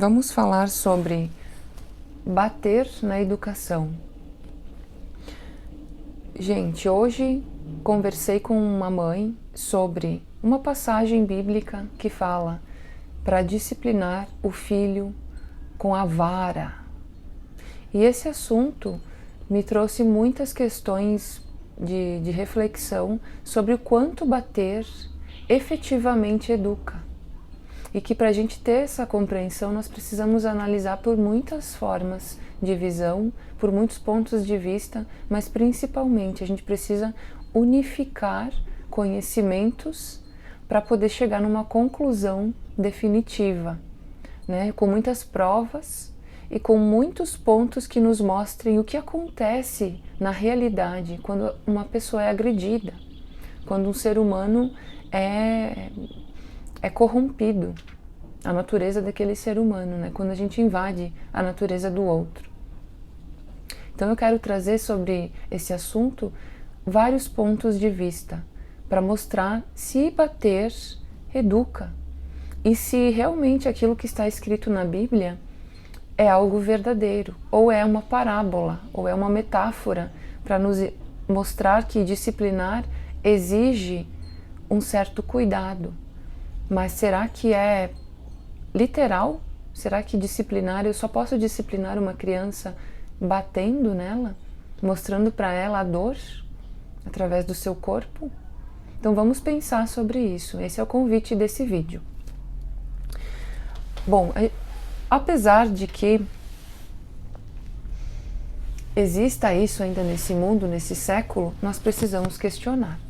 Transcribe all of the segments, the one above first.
Vamos falar sobre bater na educação. Gente, hoje conversei com uma mãe sobre uma passagem bíblica que fala para disciplinar o filho com a vara. E esse assunto me trouxe muitas questões de reflexão sobre o quanto bater efetivamente educa. E que para a gente ter essa compreensão nós precisamos analisar por muitas formas de visão, por muitos pontos de vista, mas principalmente a gente precisa unificar conhecimentos para poder chegar numa conclusão definitiva, né? Com muitas provas e com muitos pontos que nos mostrem o que acontece na realidade quando uma pessoa é agredida, quando um ser humano é corrompido, a natureza daquele ser humano, né? Quando a gente invade a natureza do outro. Então eu quero trazer sobre esse assunto vários pontos de vista para mostrar se bater educa e se realmente aquilo que está escrito na Bíblia é algo verdadeiro, ou é uma parábola, ou é uma metáfora para nos mostrar que disciplinar exige um certo cuidado. Mas será que é literal? Será que disciplinar, eu só posso disciplinar uma criança batendo nela, mostrando para ela a dor através do seu corpo? Então vamos pensar sobre isso. Esse é o convite desse vídeo. Bom, apesar de que exista isso ainda nesse mundo, nesse século, nós precisamos questionar.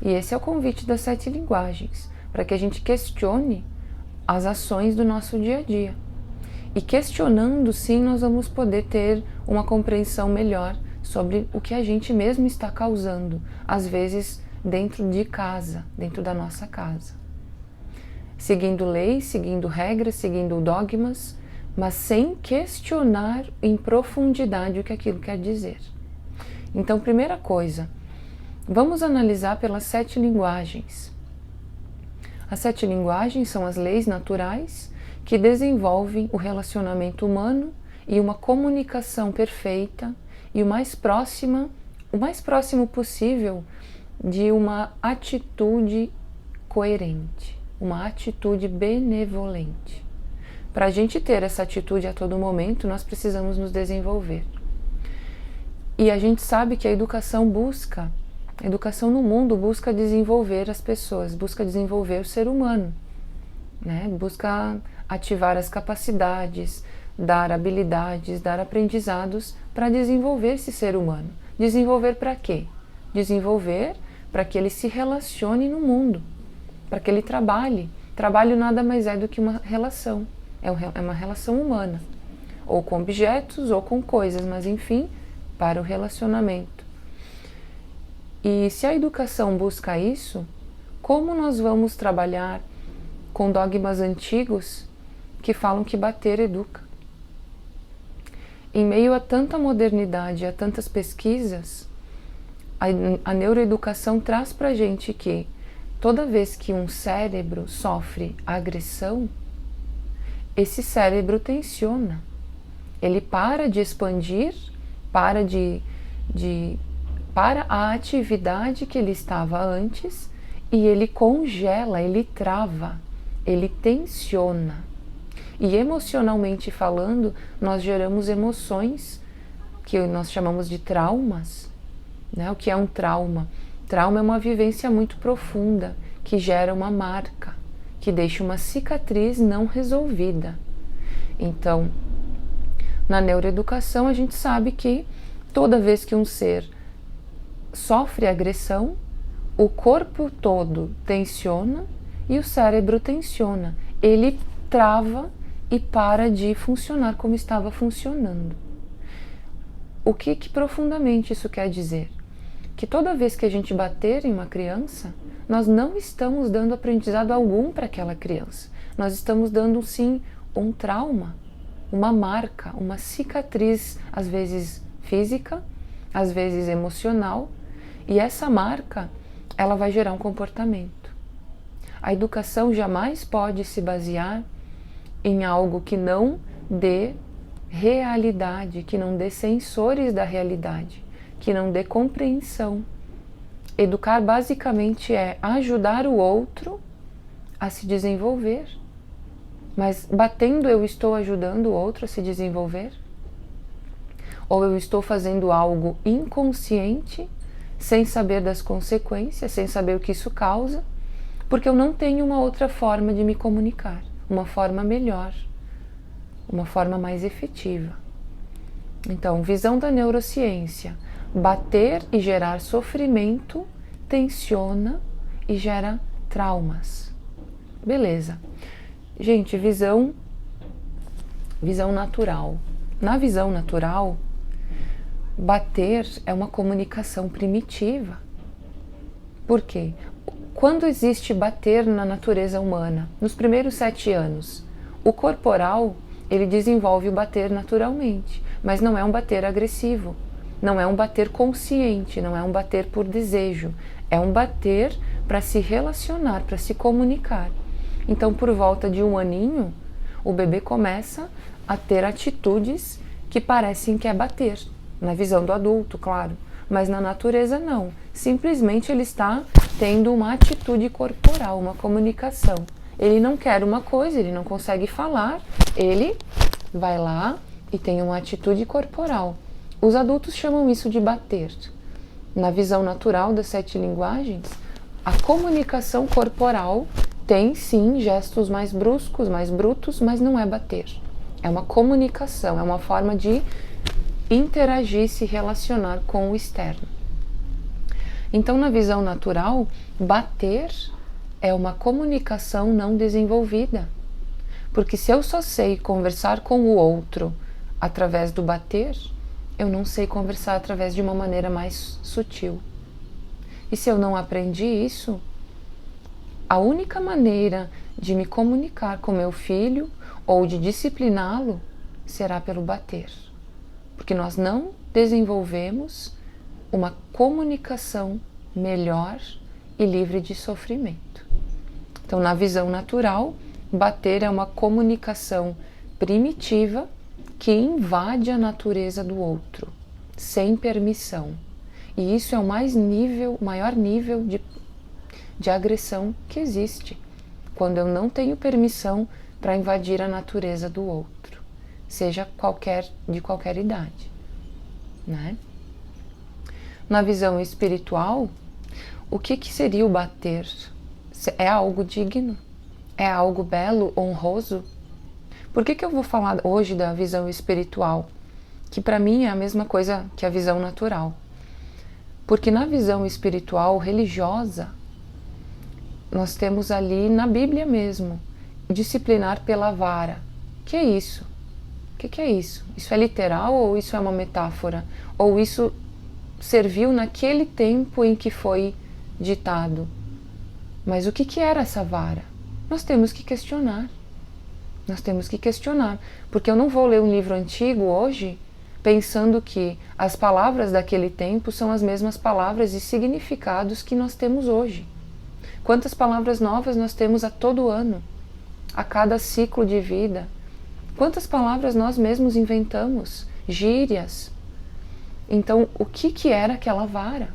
E esse é o convite das 7 linguagens, para que a gente questione as ações do nosso dia a dia. E questionando, sim, nós vamos poder ter uma compreensão melhor sobre o que a gente mesmo está causando, às vezes dentro de casa, dentro da nossa casa. Seguindo leis, seguindo regras, seguindo dogmas, mas sem questionar em profundidade o que aquilo quer dizer. Então, primeira coisa, vamos analisar pelas 7 linguagens. As 7 linguagens são as leis naturais que desenvolvem o relacionamento humano e uma comunicação perfeita e o mais próximo possível de uma atitude coerente, uma atitude benevolente. Para a gente ter essa atitude a todo momento, nós precisamos nos desenvolver. E a gente sabe que a educação no mundo busca desenvolver as pessoas, busca desenvolver o ser humano, né? Busca ativar as capacidades, dar habilidades, dar aprendizados para desenvolver esse ser humano. Desenvolver para quê? Desenvolver para que ele se relacione no mundo, para que ele trabalhe. Trabalho nada mais é do que uma relação, é uma relação humana, ou com objetos ou com coisas, mas enfim, para o relacionamento. E se a educação busca isso, como nós vamos trabalhar com dogmas antigos que falam que bater educa? Em meio a tanta modernidade, a tantas pesquisas, a neuroeducação traz para a gente que toda vez que um cérebro sofre agressão, esse cérebro tensiona. Ele para de expandir, para a atividade que ele estava antes e ele congela, ele trava, ele tensiona. E emocionalmente falando, nós geramos emoções que nós chamamos de traumas, né? O que é um trauma? Trauma é uma vivência muito profunda que gera uma marca, que deixa uma cicatriz não resolvida. Então, na neuroeducação a gente sabe que toda vez que um ser sofre agressão, o corpo todo tensiona e o cérebro tensiona. Ele trava e para de funcionar como estava funcionando. O que profundamente isso quer dizer? Que toda vez que a gente bater em uma criança, nós não estamos dando aprendizado algum para aquela criança. Nós estamos dando, sim, um trauma, uma marca, uma cicatriz, às vezes física, às vezes emocional, e essa marca, ela vai gerar um comportamento. A educação jamais pode se basear em algo que não dê realidade, que não dê sensores da realidade, que não dê compreensão. Educar basicamente é ajudar o outro a se desenvolver. Mas batendo eu estou ajudando o outro a se desenvolver? Ou eu estou fazendo algo inconsciente, sem saber das consequências, sem saber o que isso causa, porque eu não tenho uma outra forma de me comunicar, uma forma melhor, uma forma mais efetiva. Então, visão da neurociência: bater e gerar sofrimento tensiona e gera traumas. Beleza. Gente, visão natural. Na visão natural, bater é uma comunicação primitiva. Por quê? Quando existe bater na natureza humana, nos primeiros 7 anos, o corporal, ele desenvolve o bater naturalmente, mas não é um bater agressivo, não é um bater consciente, não é um bater por desejo, é um bater para se relacionar, para se comunicar. Então, por volta de 1 aninho, o bebê começa a ter atitudes que parecem que é bater, na visão do adulto, claro, mas na natureza não. Simplesmente ele está tendo uma atitude corporal, uma comunicação. Ele não quer uma coisa, ele não consegue falar, ele vai lá e tem uma atitude corporal. Os adultos chamam isso de bater. Na visão natural das 7 linguagens, a comunicação corporal tem sim gestos mais bruscos, mais brutos, mas não é bater. É uma comunicação, é uma forma de interagir, se relacionar com o externo. Então, na visão natural, bater é uma comunicação não desenvolvida. Porque se eu só sei conversar com o outro através do bater, eu não sei conversar através de uma maneira mais sutil. E se eu não aprendi isso, a única maneira de me comunicar com meu filho ou de discipliná-lo será pelo bater. Porque nós não desenvolvemos uma comunicação melhor e livre de sofrimento. Então, na visão natural, bater é uma comunicação primitiva que invade a natureza do outro, sem permissão. E isso é o maior nível de agressão que existe, quando eu não tenho permissão para invadir a natureza do outro, seja de qualquer idade, né? Na visão espiritual, o que seria o bater? É algo digno? É algo belo, honroso? Por que eu vou falar hoje da visão espiritual? Que para mim é a mesma coisa que a visão natural. Porque na visão espiritual religiosa, nós temos ali na Bíblia mesmo, disciplinar pela vara. Que é isso? O que é isso? Isso é literal ou isso é uma metáfora? Ou isso serviu naquele tempo em que foi ditado? Mas o que era essa vara? Nós temos que questionar. Nós temos que questionar. Porque eu não vou ler um livro antigo hoje pensando que as palavras daquele tempo são as mesmas palavras e significados que nós temos hoje. Quantas palavras novas nós temos a todo ano, a cada ciclo de vida? Quantas palavras nós mesmos inventamos? Gírias. Então, o que era aquela vara?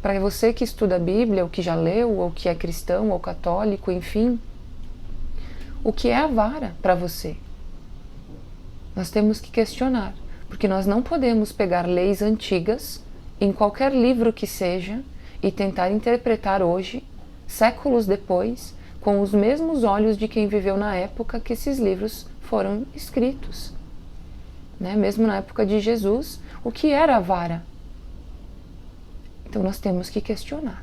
Para você que estuda a Bíblia, ou que já leu, ou que é cristão, ou católico, enfim, o que é a vara para você? Nós temos que questionar, porque nós não podemos pegar leis antigas, em qualquer livro que seja, e tentar interpretar hoje, séculos depois, com os mesmos olhos de quem viveu na época que esses livros foram escritos. Né? Mesmo na época de Jesus, o que era a vara? Então nós temos que questionar.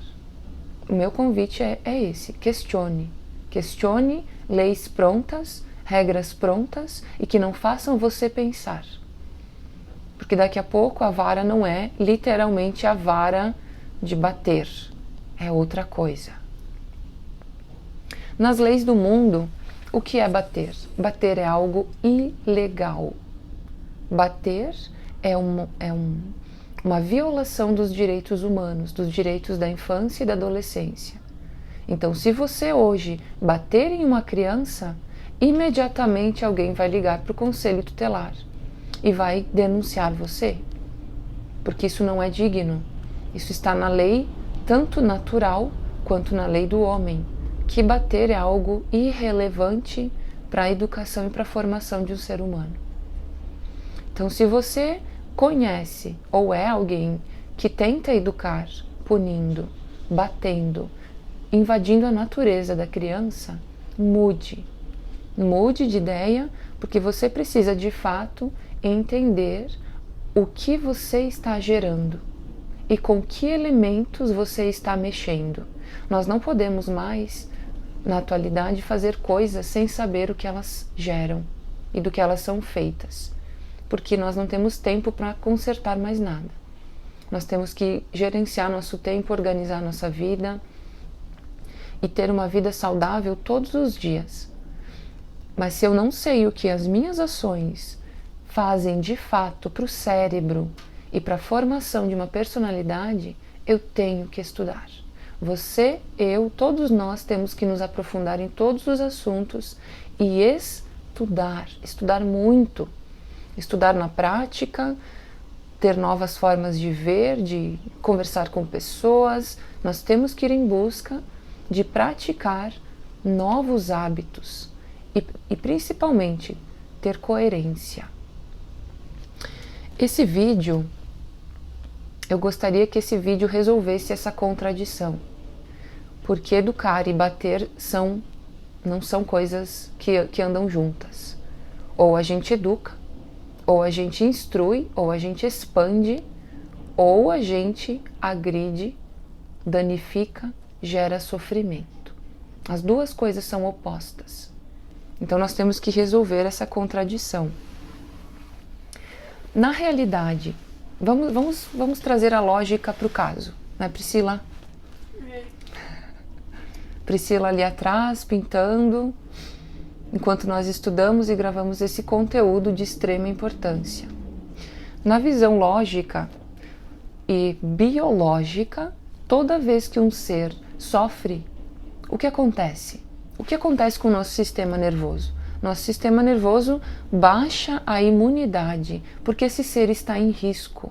O meu convite é esse: questione. Questione leis prontas, regras prontas e que não façam você pensar. Porque daqui a pouco a vara não é literalmente a vara de bater, é outra coisa. Nas leis do mundo, o que é bater? Bater é algo ilegal. Bater é uma violação dos direitos humanos, dos direitos da infância e da adolescência. Então, se você hoje bater em uma criança, imediatamente alguém vai ligar para o conselho tutelar e vai denunciar você, porque isso não é digno. Isso está na lei, tanto natural quanto na lei do homem, que bater é algo irrelevante para a educação e para a formação de um ser humano. Então, se você conhece ou é alguém que tenta educar punindo, batendo, invadindo a natureza da criança, mude. Mude de ideia, porque você precisa de fato entender o que você está gerando e com que elementos você está mexendo. Nós não podemos mais, na atualidade, fazer coisas sem saber o que elas geram e do que elas são feitas, porque nós não temos tempo para consertar mais nada. Nós temos que gerenciar nosso tempo, organizar nossa vida e ter uma vida saudável todos os dias. Mas se eu não sei o que as minhas ações fazem de fato para o cérebro e para a formação de uma personalidade, eu tenho que estudar. Você, eu, todos nós temos que nos aprofundar em todos os assuntos e estudar muito, estudar na prática, ter novas formas de ver, de conversar com pessoas. Nós temos que ir em busca de praticar novos hábitos e principalmente ter coerência. Esse vídeo, eu gostaria que esse vídeo resolvesse essa contradição, porque educar e bater não são coisas que andam juntas. Ou a gente educa, ou a gente instrui, ou a gente expande, ou a gente agride, danifica, gera sofrimento. As duas coisas são opostas. Então nós temos que resolver essa contradição. Na realidade, vamos trazer a lógica para o caso, né, Priscila? Priscila ali atrás, pintando, enquanto nós estudamos e gravamos esse conteúdo de extrema importância. Na visão lógica e biológica, toda vez que um ser sofre, o que acontece? O que acontece com o nosso sistema nervoso? Nosso sistema nervoso baixa a imunidade, porque esse ser está em risco,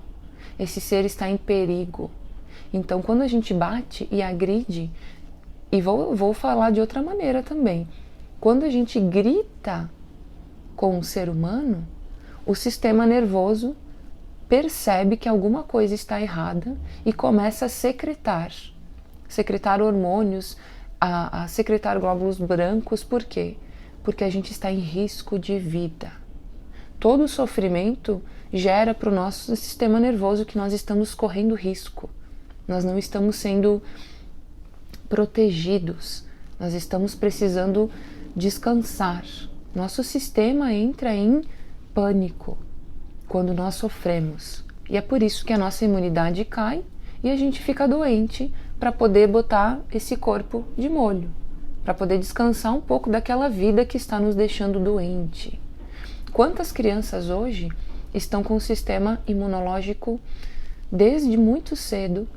esse ser está em perigo. Então, quando a gente bate e agride, e vou falar de outra maneira também, quando a gente grita com um ser humano, o sistema nervoso percebe que alguma coisa está errada e começa a secretar hormônios, a secretar glóbulos brancos. Por quê? Porque a gente está em risco de vida. Todo sofrimento gera para o nosso sistema nervoso que nós estamos correndo risco. Nós não estamos sendo protegidos. Nós estamos precisando descansar. Nosso sistema entra em pânico quando nós sofremos. E é por isso que a nossa imunidade cai e a gente fica doente, para poder botar esse corpo de molho, para poder descansar um pouco daquela vida que está nos deixando doente. Quantas crianças hoje estão com o sistema imunológico desde muito cedo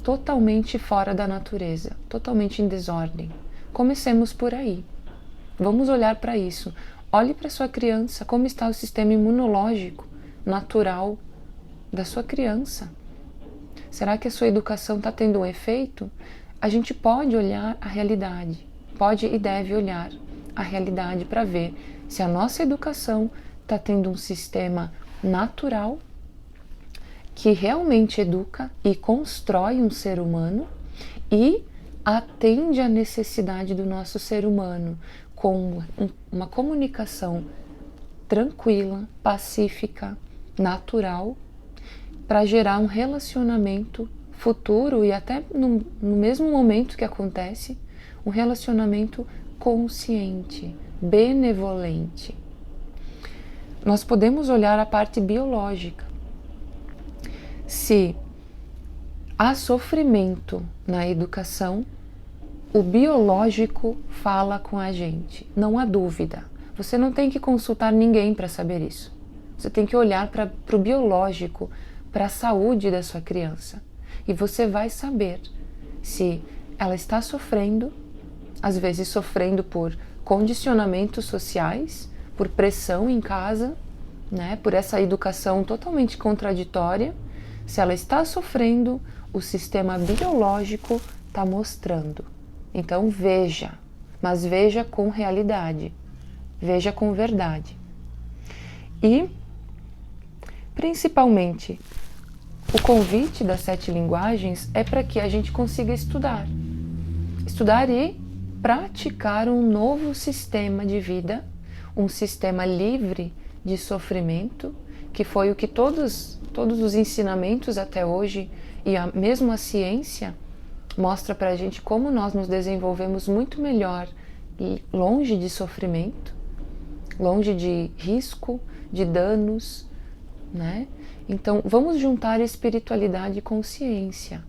totalmente fora da natureza, totalmente em desordem? Comecemos por aí. Vamos olhar para isso. Olhe para sua criança, como está o sistema imunológico natural da sua criança. Será que a sua educação está tendo um efeito? A gente pode olhar a realidade, pode e deve olhar a realidade para ver se a nossa educação está tendo um sistema natural que realmente educa e constrói um ser humano e atende à necessidade do nosso ser humano com uma comunicação tranquila, pacífica, natural, para gerar um relacionamento futuro e até no mesmo momento que acontece, um relacionamento consciente, benevolente. Nós podemos olhar a parte biológica. Se há sofrimento na educação, o biológico fala com a gente, não há dúvida. Você não tem que consultar ninguém para saber isso. Você tem que olhar para o biológico, para a saúde da sua criança. E você vai saber se ela está sofrendo, às vezes sofrendo por condicionamentos sociais, por pressão em casa, né, por essa educação totalmente contraditória. Se ela está sofrendo, o sistema biológico está mostrando. Então veja, mas veja com realidade, veja com verdade. E, principalmente, o convite das 7 linguagens é para que a gente consiga estudar e praticar um novo sistema de vida, um sistema livre de sofrimento, que foi o que todos os ensinamentos até hoje e mesmo a ciência mostra para a gente como nós nos desenvolvemos muito melhor longe de sofrimento, longe de risco, de danos, né? Então, vamos juntar espiritualidade com ciência.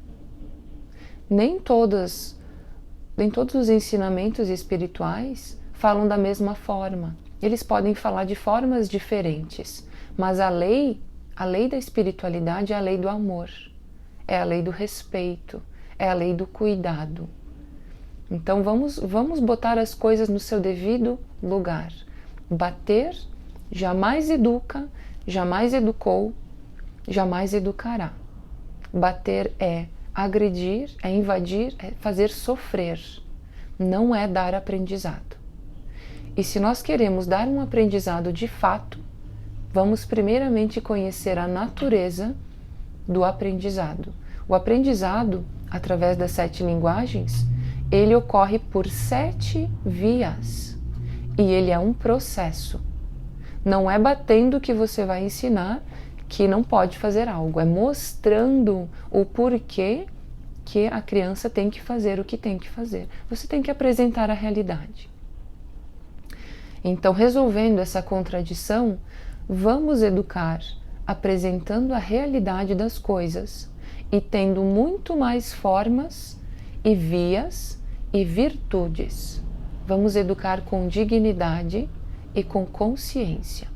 Nem todos os ensinamentos espirituais falam da mesma forma. Eles podem falar de formas diferentes, mas a lei da espiritualidade é a lei do amor, é a lei do respeito, é a lei do cuidado. Então vamos botar as coisas no seu devido lugar. Bater jamais educa, jamais educou, jamais educará. Bater é agredir, é invadir, é fazer sofrer, não é dar aprendizado. E se nós queremos dar um aprendizado de fato, vamos primeiramente conhecer a natureza do aprendizado. O aprendizado, através das 7 linguagens, ele ocorre por 7 vias. E ele é um processo. Não é batendo que você vai ensinar que não pode fazer algo. É mostrando o porquê que a criança tem que fazer o que tem que fazer. Você tem que apresentar a realidade. Então, resolvendo essa contradição, vamos educar apresentando a realidade das coisas e tendo muito mais formas e vias e virtudes. Vamos educar com dignidade e com consciência.